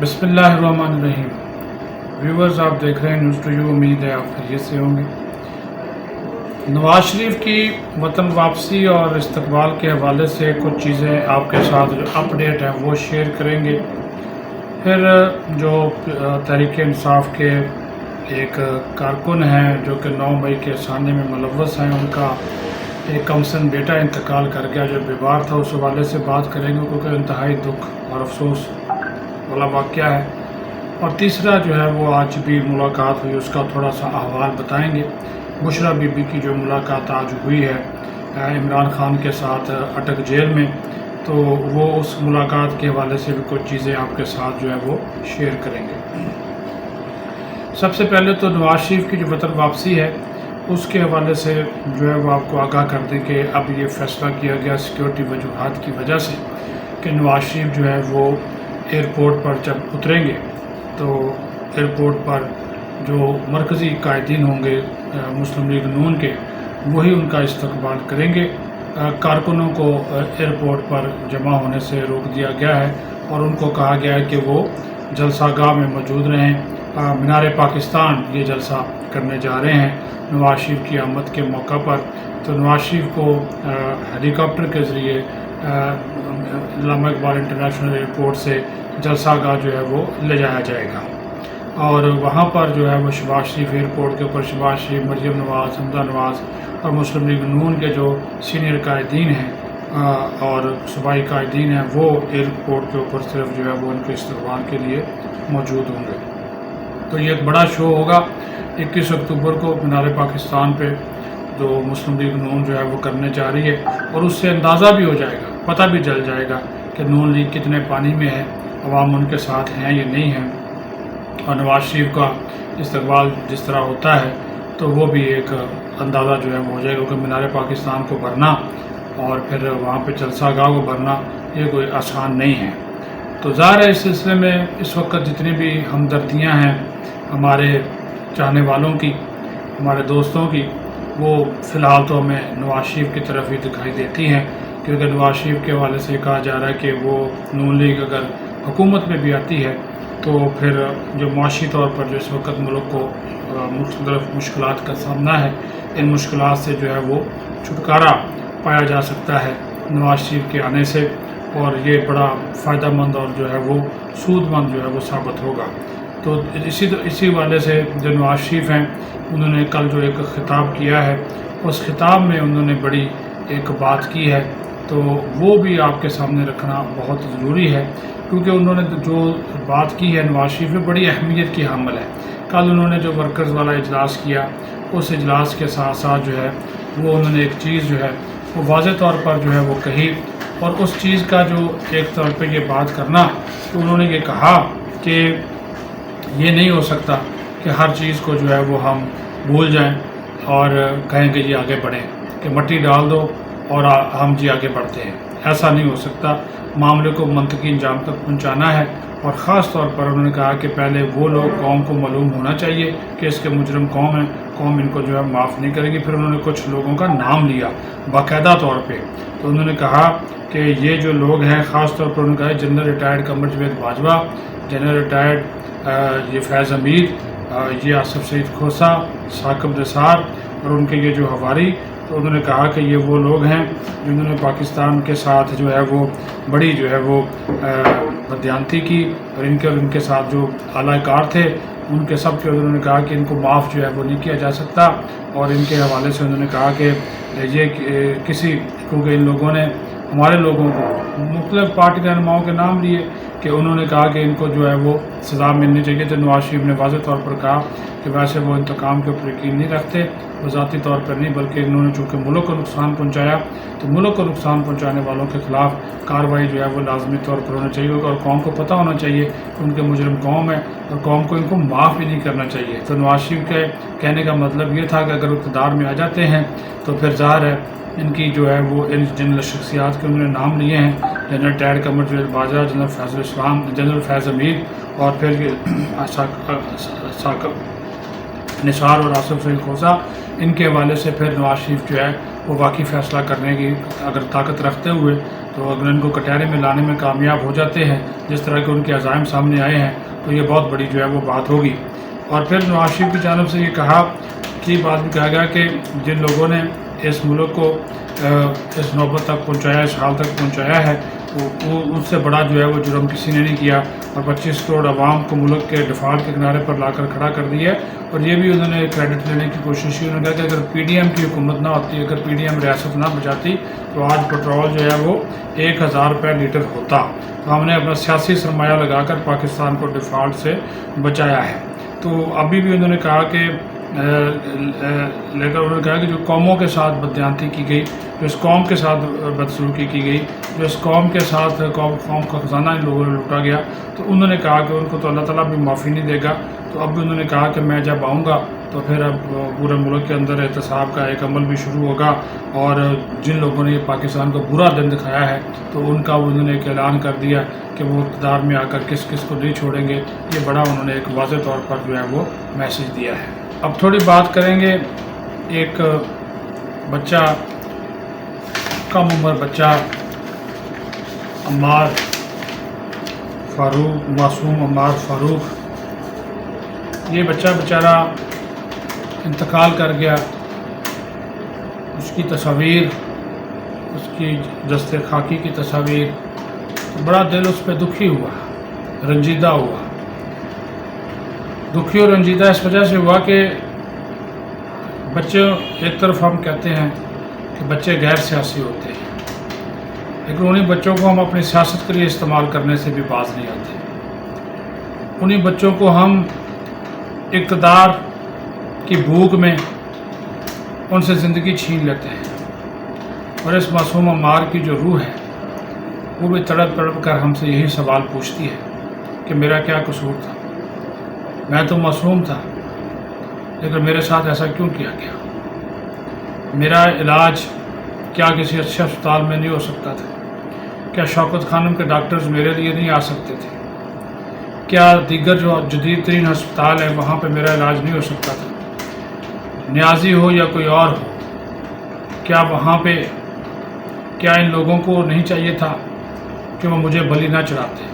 بسم اللہ الرحمن الرحیم۔ ویورز، آپ دیکھ رہے ہیں نیوز ٹو یو، امید ہے آپ خیریت سے ہوں گے۔ نواز شریف کی وطن واپسی اور استقبال کے حوالے سے کچھ چیزیں آپ کے ساتھ جو اپڈیٹ ہیں وہ شیئر کریں گے۔ پھر جو تحریک انصاف کے ایک کارکن ہیں جو کہ 9 مئی کے سانے میں ملوث ہیں، ان کا ایک کمسن بیٹا انتقال کر گیا جو بیمار تھا، اس حوالے سے بات کریں گے کیونکہ انتہائی دکھ اور افسوس والا واقعہ ہے۔ اور تیسرا جو ہے وہ آج بھی ملاقات ہوئی، اس کا تھوڑا سا احوال بتائیں گے۔ بشریٰ بی بی کی جو ملاقات آج ہوئی ہے عمران خان کے ساتھ اٹک جیل میں، تو وہ اس ملاقات کے حوالے سے بھی کچھ چیزیں آپ کے ساتھ جو ہے وہ شیئر کریں گے۔ سب سے پہلے تو نواز شریف کی جو وطن واپسی ہے اس کے حوالے سے جو ہے وہ آپ کو آگاہ کر دیں کہ اب یہ فیصلہ کیا گیا سیکیورٹی وجوہات کی وجہ سے کہ نواز شریف جو ہے وہ ایئرپورٹ پر جب اتریں گے تو ایئرپورٹ پر جو مرکزی قائدین ہوں گے مسلم لیگ نون کے، وہی ان کا استقبال کریں گے۔ کارکنوں کو ایئرپورٹ پر جمع ہونے سے روک دیا گیا ہے اور ان کو کہا گیا ہے کہ وہ جلسہ گاہ میں موجود رہیں۔ مینار پاکستان یہ جلسہ کرنے جا رہے ہیں نواز شریف کی آمد کے موقع پر، تو نواز شریف کو ہیلی کاپٹر کے ذریعے علامہ اقبال انٹرنیشنل ایئرپورٹ سے جلسہ گاہ جو ہے وہ لے جایا جائے گا، اور وہاں پر جو ہے وہ شہباز شریف ایئرپورٹ کے اوپر شہباز شریف، مریم نواز، حمزہ نواز اور مسلم لیگ نون کے جو سینئر قائدین ہیں اور صوبائی قائدین ہیں وہ ایئرپورٹ کے اوپر صرف جو ہے وہ ان کے استقبال کے لیے موجود ہوں گے۔ تو یہ ایک بڑا شو ہوگا 21 اکتوبر کو مینار پاکستان پہ جو مسلم لیگ نون جو ہے وہ کرنے جا رہی ہے، اور اس سے اندازہ بھی ہو جائے گا، پتہ بھی چل جائے گا کہ نون لیگ کتنے پانی میں ہے، عوام ان کے ساتھ ہیں یا نہیں ہیں۔ اور نواز شریف کا استقبال جس طرح ہوتا ہے تو وہ بھی ایک اندازہ جو ہے وہ ہو جائے گا، کیونکہ مینار پاکستان کو بھرنا اور پھر وہاں پہ جلسہ گاہ کو بھرنا یہ کوئی آسان نہیں ہے۔ تو ظاہر ہے اس سلسلے میں اس وقت جتنی بھی ہمدردیاں ہیں ہمارے چاہنے والوں کی، ہمارے دوستوں کی، وہ فی الحال تو ہمیں نواز شریف کی طرف ہی دکھائی دیتی ہیں، کیونکہ نواز شریف کے حوالے سے کہا جا رہا ہے کہ وہ نون لیگ اگر حکومت میں بھی آتی ہے تو پھر جو معاشی طور پر جو اس وقت ملک کو مختلف مشکلات کا سامنا ہے، ان مشکلات سے جو ہے وہ چھٹکارا پایا جا سکتا ہے نواز شریف کے آنے سے، اور یہ بڑا فائدہ مند اور جو ہے وہ سود مند جو ہے وہ ثابت ہوگا۔ تو اسی حوالے سے جو نواز شریف ہیں انہوں نے کل جو ایک خطاب کیا ہے، اس خطاب میں انہوں نے بڑی ایک بات کی ہے، تو وہ بھی آپ کے سامنے رکھنا بہت ضروری ہے، کیونکہ انہوں نے جو بات کی ہے نواز شریف میں بڑی اہمیت کی حامل ہے۔ کل انہوں نے جو ورکرز والا اجلاس کیا، اس اجلاس کے ساتھ ساتھ جو ہے وہ انہوں نے ایک چیز جو ہے وہ واضح طور پر جو ہے وہ کہی، اور اس چیز کا جو ایک طور پہ یہ بات کرنا کہ انہوں نے یہ کہا کہ یہ نہیں ہو سکتا کہ ہر چیز کو جو ہے وہ ہم بھول جائیں اور کہیں کہ جی آگے بڑھیں، کہ مٹی ڈال دو اور ہم جی آگے بڑھتے ہیں، ایسا نہیں ہو سکتا۔ معاملے کو منطقی انجام تک پہنچانا ہے، اور خاص طور پر انہوں نے کہا کہ پہلے وہ لوگ قوم کو معلوم ہونا چاہیے کہ اس کے مجرم قوم ہیں، قوم ان کو جو ہے معاف نہیں کرے گی۔ پھر انہوں نے کچھ لوگوں کا نام لیا باقاعدہ طور پہ، تو انہوں نے کہا کہ یہ جو لوگ ہیں، خاص طور پر انہوں نے کہا general retired Qamar Javed Bajwa, general retired یہ فیض حمید، یہ آصف سعید کھوسہ، ثاقب نثار اور ان کے یہ جو حواری، تو انہوں نے کہا کہ یہ وہ لوگ ہیں جنہوں نے پاکستان کے ساتھ جو ہے وہ بڑی جو ہے وہ بدیانتی کی، اور ان کے ساتھ جو اعلی کار تھے ان کے سب کے انہوں نے کہا کہ ان کو معاف جو ہے وہ نہیں کیا جا سکتا، اور ان کے حوالے سے انہوں نے کہا کہ یہ کیونکہ ان لوگوں نے ہمارے لوگوں کو مختلف پارٹی رہنماؤں کے نام لیے کہ انہوں نے کہا کہ ان کو جو ہے وہ سزا ملنی چاہیے۔ تو نواز شریف نے واضح طور پر کہا کہ ویسے وہ انتقام کے اوپر یقین نہیں رکھتے، وہ ذاتی طور پر نہیں، بلکہ انہوں نے چونکہ ملک کو نقصان پہنچایا تو ملک کو نقصان پہنچانے والوں کے خلاف کارروائی جو ہے وہ لازمی طور پر ہونا چاہیے، اور قوم کو پتہ ہونا چاہیے کہ ان کے مجرم قوم ہے، اور قوم کو ان کو معاف بھی نہیں کرنا چاہیے۔ تو نواز شریف کے کہنے کا مطلب یہ تھا کہ اگر اقتدار میں آ جاتے ہیں تو پھر ظاہر ہے ان کی جو ہے وہ ان جنرل شخصیات کے انہوں نے نام لیے ہیں، General retired Qamar Javed Bajwa, General Faiz ul Islam, General فیض حمید، اور پھر یہ نثار اور آصف سعید خوزہ، ان کے حوالے سے پھر نواز شریف جو ہے وہ واقعی فیصلہ کرنے کی اگر طاقت رکھتے ہوئے تو اگر ان کو کٹہرے میں لانے میں کامیاب ہو جاتے ہیں، جس طرح کے ان کے عزائم سامنے آئے ہیں، تو یہ بہت بڑی جو ہے وہ بات ہوگی۔ اور پھر نواز شریف کی جانب سے یہ کہا کہ بات بھی کہا گیا کہ جن لوگوں نے اس ملک کو اس نوبت تک پہنچایا، اس حال تک پہنچایا ہے، وہ اس سے بڑا جو ہے وہ جرم کسی نے نہیں کیا، اور 25 کروڑ عوام کو ملک کے ڈیفالٹ کے کنارے پر لا کر کھڑا کر دیا ہے۔ اور یہ بھی انہوں نے کریڈٹ لینے کی کوشش کی، انہوں نے کہا کہ اگر پی ڈی ایم کی حکومت نہ ہوتی، اگر پی ڈی ایم ریاست نہ بچاتی تو آج پٹرول جو ہے وہ 1000 روپے لیٹر ہوتا۔ تو ہم نے اپنا سیاسی سرمایہ لگا کر پاکستان کو ڈیفالٹ سے بچایا ہے۔ تو ابھی بھی انہوں نے کہا کہ لیکن انہوں نے کہا کہ جو قوموں کے ساتھ بددیانتی کی گئی، جو اس قوم کے ساتھ بدسلوکی کی گئی، جو اس قوم کے ساتھ قوم کا خزانہ ان لوگوں نے لوٹا گیا، تو انہوں نے کہا کہ ان کو تو اللہ تعالیٰ بھی معافی نہیں دے گا۔ تو اب بھی انہوں نے کہا کہ میں جب آؤں گا تو پھر اب پورے ملک کے اندر احتساب کا ایک عمل بھی شروع ہوگا، اور جن لوگوں نے یہ پاکستان کو برا دن دکھایا ہے تو ان کا انہوں نے ایک اعلان کر دیا کہ وہ اقتدار میں آ کر کس کس کو نہیں چھوڑیں گے۔ یہ بڑا انہوں نے ایک واضح طور پر جو ہے وہ میسج دیا ہے۔ اب تھوڑی بات کریں گے ایک بچہ، کم عمر بچہ عمار فاروق، معصوم عمار فاروق، یہ بچہ بیچارہ انتقال کر گیا۔ اس کی تصاویر، اس کی دست خاکی کی تصاویر، تو بڑا دل اس پہ دکھی ہوا، رنجیدہ ہوا۔ دکھی اور رنجیدہ اس وجہ سے ہوا کہ بچے، ایک طرف ہم کہتے ہیں کہ بچے غیر سیاسی ہوتے ہیں، لیکن انہیں بچوں کو ہم اپنی سیاست کے لیے استعمال کرنے سے بھی باز نہیں آتے۔ انہیں بچوں کو ہم اقتدار کی بھوک میں ان سے زندگی چھین لیتے ہیں، اور اس معصوم عمار کی جو روح ہے وہ بھی تڑپ تڑپ کر ہم سے یہی سوال پوچھتی ہے کہ میرا کیا قصور تھا، میں تو معصوم تھا، لیکن میرے ساتھ ایسا کیوں کیا گیا؟ میرا علاج کیا کسی اچھے اسپتال میں نہیں ہو سکتا تھا؟ کیا شوکت خانم کے ڈاکٹرز میرے لیے نہیں آ سکتے تھے؟ کیا دیگر جو جدید ترین ہسپتال ہیں وہاں پہ میرا علاج نہیں ہو سکتا تھا؟ نیازی ہو یا کوئی اور ہو، کیا وہاں پہ کیا ان لوگوں کو نہیں چاہیے تھا کہ وہ مجھے بلی نہ چڑھاتے؟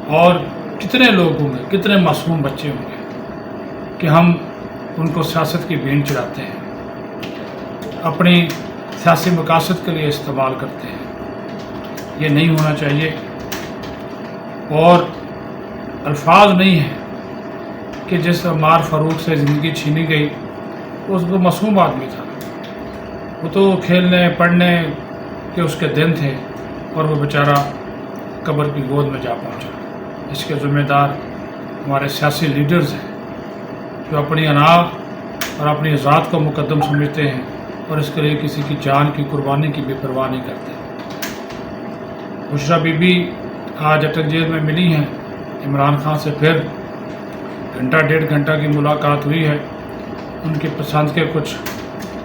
اور کتنے لوگ ہوں گے، کتنے معصوم بچے ہوں گے کہ ہم ان کو سیاست کی بھینٹ چڑھاتے ہیں، اپنی سیاسی مقاصد کے لیے استعمال کرتے ہیں۔ یہ نہیں ہونا چاہیے، اور الفاظ نہیں ہیں کہ جس عمار فاروق سے زندگی چھینی گئی، اس کو معصوم آدمی تھا، وہ تو کھیلنے پڑھنے کے اس کے دن تھے، اور وہ بیچارہ قبر کی گود میں جا پہنچا۔ اس کے ذمہ دار ہمارے سیاسی لیڈرز ہیں جو اپنی انا اور اپنی ذات کو مقدم سمجھتے ہیں، اور اس کے لیے کسی کی جان کی قربانی کی بھی پرواہ نہیں کرتے۔ بشریٰ بی بی آج اٹک جیل میں ملی ہیں، عمران خان سے پھر گھنٹہ 1.5 گھنٹہ کی ملاقات ہوئی ہے۔ ان کی پسند کے کچھ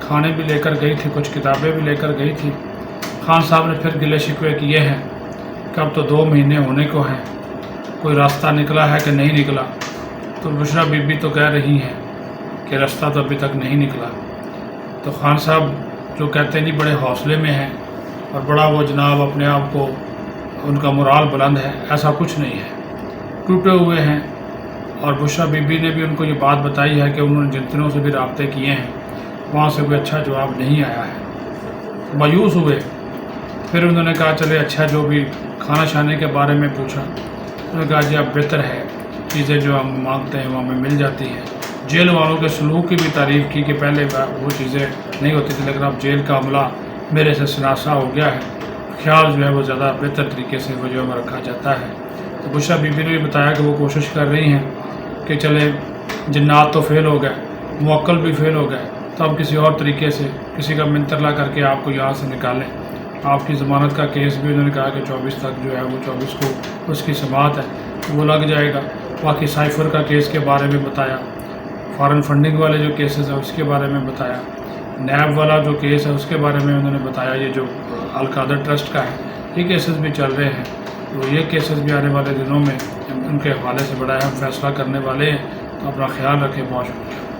کھانے بھی لے کر گئی تھی، کچھ کتابیں بھی لے کر گئی تھی۔ خان صاحب نے پھر گلے شکوے کیے ہیں کہ اب تو 2 مہینے ہونے کو ہیں، کوئی راستہ نکلا ہے کہ نہیں نکلا؟ تو بشریٰ بی بی تو کہہ رہی ہیں کہ راستہ تو ابھی تک نہیں نکلا۔ تو خان صاحب جو کہتے ہیں نہیں بڑے حوصلے میں ہیں، اور بڑا وہ جناب اپنے آپ کو، ان کا مرال بلند ہے، ایسا کچھ نہیں ہے، ٹوٹے ہوئے ہیں۔ اور بشریٰ بی بی نے بھی ان کو یہ بات بتائی ہے کہ انہوں نے جن سے بھی رابطے کیے ہیں وہاں سے کوئی اچھا جواب نہیں آیا ہے۔ مایوس ہوئے، پھر انہوں نے کہا چلے اچھا جو بھی کھانا شانے کے بارے میں پوچھا، انہوں نے کہا جی اب بہتر ہے، چیزیں جو ہم مانگتے ہیں وہ ہمیں مل جاتی ہیں۔ جیل والوں کے سلوک کی بھی تعریف کی کہ پہلے وہ چیزیں نہیں ہوتی تھیں، لیکن اب جیل کا عملہ میرے سے شناسا ہو گیا ہے، خیال جو ہے وہ زیادہ بہتر طریقے سے وہ جو ہے رکھا جاتا ہے۔ تو بشریٰ بی بی نے بھی بتایا کہ وہ کوشش کر رہی ہیں کہ چلے جنات تو فیل ہو گئے، موکل بھی فیل ہو گئے، تو اب کسی اور طریقے سے کسی کا منترلا کر کے آپ کو یہاں سے نکالیں۔ آپ کی ضمانت کا کیس بھی انہوں نے کہا کہ 24 تک جو ہے وہ 24 کو اس کی سماعت ہے، وہ لگ جائے گا۔ باقی سائفر کا کیس کے بارے میں بتایا، فارن فنڈنگ والے جو کیسز ہیں اس کے بارے میں بتایا، نیب والا جو کیس ہے اس کے بارے میں انہوں نے بتایا، یہ جو القادر ٹرسٹ کا ہے یہ کیسز بھی چل رہے ہیں، تو یہ کیسز بھی آنے والے دنوں میں ان کے حوالے سے بڑا اہم فیصلہ کرنے والے ہیں۔ اپنا خیال رکھیں. بہت شکریہ.